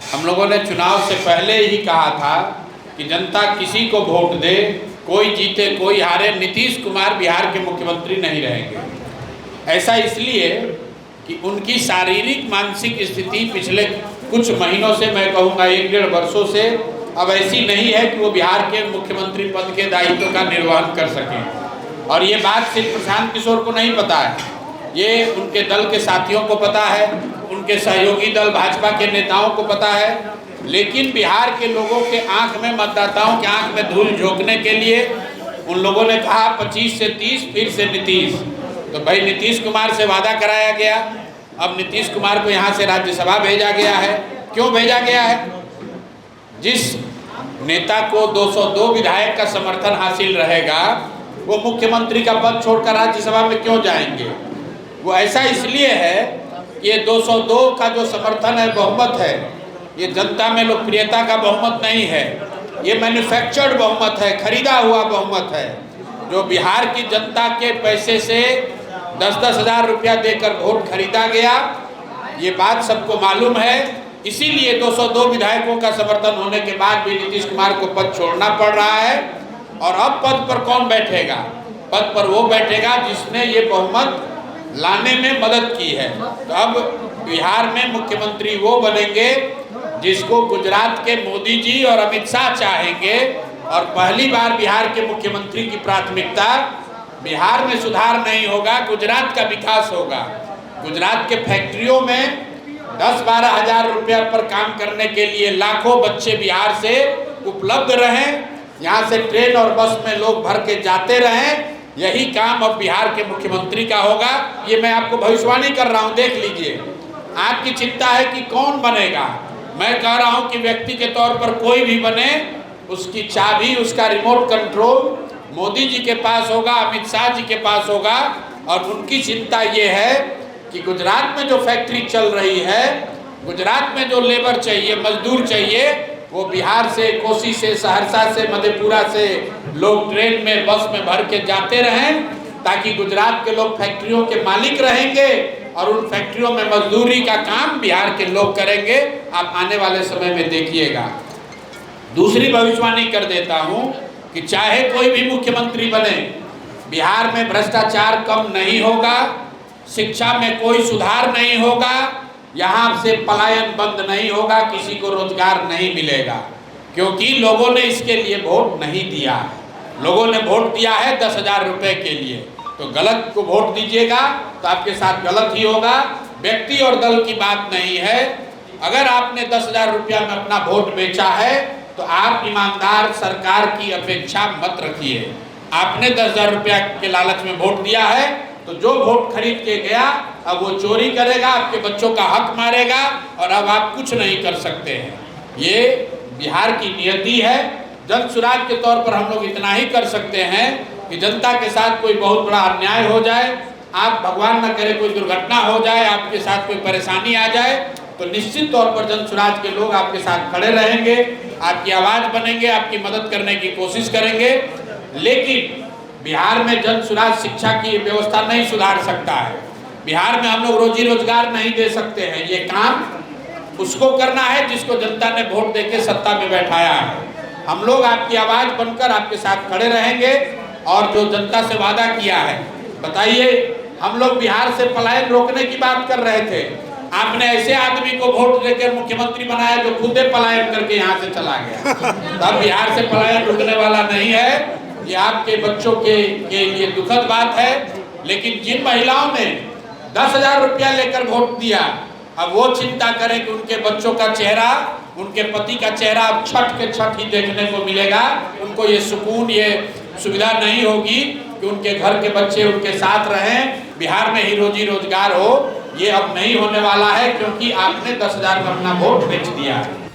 हम लोगों ने चुनाव से पहले ही कहा था कि जनता किसी को वोट दे, कोई जीते कोई हारे, नीतीश कुमार बिहार के मुख्यमंत्री नहीं रहेंगे। ऐसा इसलिए कि उनकी शारीरिक मानसिक स्थिति पिछले कुछ महीनों से, मैं कहूँगा 1-1.5 वर्षों से अब ऐसी नहीं है कि वो बिहार के मुख्यमंत्री पद के दायित्व का निर्वहन कर सकें। और ये बात सिर्फ प्रशांत किशोर को नहीं पता है, ये उनके दल के साथियों को पता है, उनके सहयोगी दल भाजपा के नेताओं को पता है। लेकिन बिहार के लोगों के आंख में, मतदाताओं के आंख में धूल झोंकने के लिए उन लोगों ने कहा 25 से 30 फिर से नीतीश। तो भाई नीतीश कुमार से वादा कराया गया, अब नीतीश कुमार को यहाँ से राज्यसभा भेजा गया है। क्यों भेजा गया है? जिस नेता को 202 विधायक का समर्थन हासिल रहेगा वो मुख्यमंत्री का पद छोड़कर राज्यसभा में क्यों जाएंगे? वो ऐसा इसलिए है कि ये 202 का जो समर्थन है, बहुमत है, ये जनता में लोकप्रियता का बहुमत नहीं है, ये मैन्युफैक्चर्ड बहुमत है, खरीदा हुआ बहुमत है, जो बिहार की जनता के पैसे से 10-10 हज़ार रुपया देकर वोट खरीदा गया। ये बात सबको मालूम है। इसीलिए 202 विधायकों का समर्थन होने के बाद भी नीतीश कुमार को पद छोड़ना पड़ रहा है। और अब पद पर कौन बैठेगा? पद पर वो बैठेगा जिसने ये बहुमत लाने में मदद की है। तो अब बिहार में मुख्यमंत्री वो बनेंगे जिसको गुजरात के मोदी जी और अमित शाह चाहेंगे। और पहली बार बिहार के मुख्यमंत्री की प्राथमिकता बिहार में सुधार नहीं होगा, गुजरात का विकास होगा। गुजरात के फैक्ट्रियों में 10-12 हज़ार रुपया पर काम करने के लिए लाखों बच्चे बिहार से उपलब्ध रहें, यहाँ से ट्रेन और बस में लोग भर के जाते रहें। यही काम अब बिहार के मुख्यमंत्री का होगा। ये मैं आपको भविष्यवाणी कर रहा हूँ, देख लीजिए। आपकी चिंता है कि कौन बनेगा, मैं कह रहा हूँ कि व्यक्ति के तौर पर कोई भी बने, उसकी चाबी, उसका रिमोट कंट्रोल मोदी जी के पास होगा, अमित शाह जी के पास होगा। और उनकी चिंता ये है कि गुजरात में जो फैक्ट्री चल रही है, गुजरात में जो लेबर चाहिए, मजदूर चाहिए, वो बिहार से, कोसी से, सहरसा से, मधेपुरा से लोग ट्रेन में, बस में भर के जाते रहें, ताकि गुजरात के लोग फैक्ट्रियों के मालिक रहेंगे और उन फैक्ट्रियों में मजदूरी का काम बिहार के लोग करेंगे। आप आने वाले समय में देखिएगा। दूसरी भविष्यवाणी कर देता हूँ कि चाहे कोई भी मुख्यमंत्री बने, बिहार में भ्रष्टाचार कम नहीं होगा, शिक्षा में कोई सुधार नहीं होगा, यहाँ से पलायन बंद नहीं होगा, किसी को रोजगार नहीं मिलेगा। क्योंकि लोगों ने इसके लिए वोट नहीं दिया है। लोगों ने वोट दिया है 10 हज़ार रुपये के लिए। तो गलत को वोट दीजिएगा तो आपके साथ गलत ही होगा। व्यक्ति और दल की बात नहीं है। अगर आपने 10 हज़ार रुपया में अपना वोट बेचा है तो आप ईमानदार सरकार की अपेक्षा मत रखिए। आपने 10 हज़ार रुपया के लालच में वोट दिया है तो जो वोट खरीद के गया अब वो चोरी करेगा, आपके बच्चों का हक मारेगा और अब आप कुछ नहीं कर सकते हैं। ये बिहार की नियति है। जन सुराज के तौर पर हम लोग इतना ही कर सकते हैं कि जनता के साथ कोई बहुत बड़ा अन्याय हो जाए, आप भगवान न करे कोई दुर्घटना हो जाए, आपके साथ कोई परेशानी आ जाए, तो निश्चित तौर पर जन सुराज के लोग आपके साथ खड़े रहेंगे, आपकी आवाज़ बनेंगे, आपकी मदद करने की कोशिश करेंगे। लेकिन बिहार में जन सुराज शिक्षा की व्यवस्था नहीं सुधार सकता है। बिहार में हम लोग रोजी रोजगार नहीं दे सकते हैं। ये काम उसको करना है जिसको जनता ने वोट देके सत्ता में बैठाया है। हम लोग आपकी आवाज़ बनकर आपके साथ खड़े रहेंगे और जो जनता से वादा किया है, बताइए, हम लोग बिहार से पलायन रोकने की बात कर रहे थे, आपने ऐसे आदमी को वोट देकर मुख्यमंत्री बनाया जो खुद पलायन करके यहाँ से चला गया। तब बिहार से पलायन रुकने वाला नहीं है। ये आपके बच्चों के लिए दुखद बात है। लेकिन जिन महिलाओं ने 10 हज़ार रुपया लेकर वोट दिया, अब वो चिंता करें कि उनके बच्चों का चेहरा, उनके पति का चेहरा अब छठ के छठ ही देखने को मिलेगा। उनको ये सुकून, ये सुविधा नहीं होगी कि उनके घर के बच्चे उनके साथ रहें, बिहार में ही रोजी रोजगार हो। ये अब नहीं होने वाला है, क्योंकि आपने 10 हज़ार में अपना वोट बेच दिया है।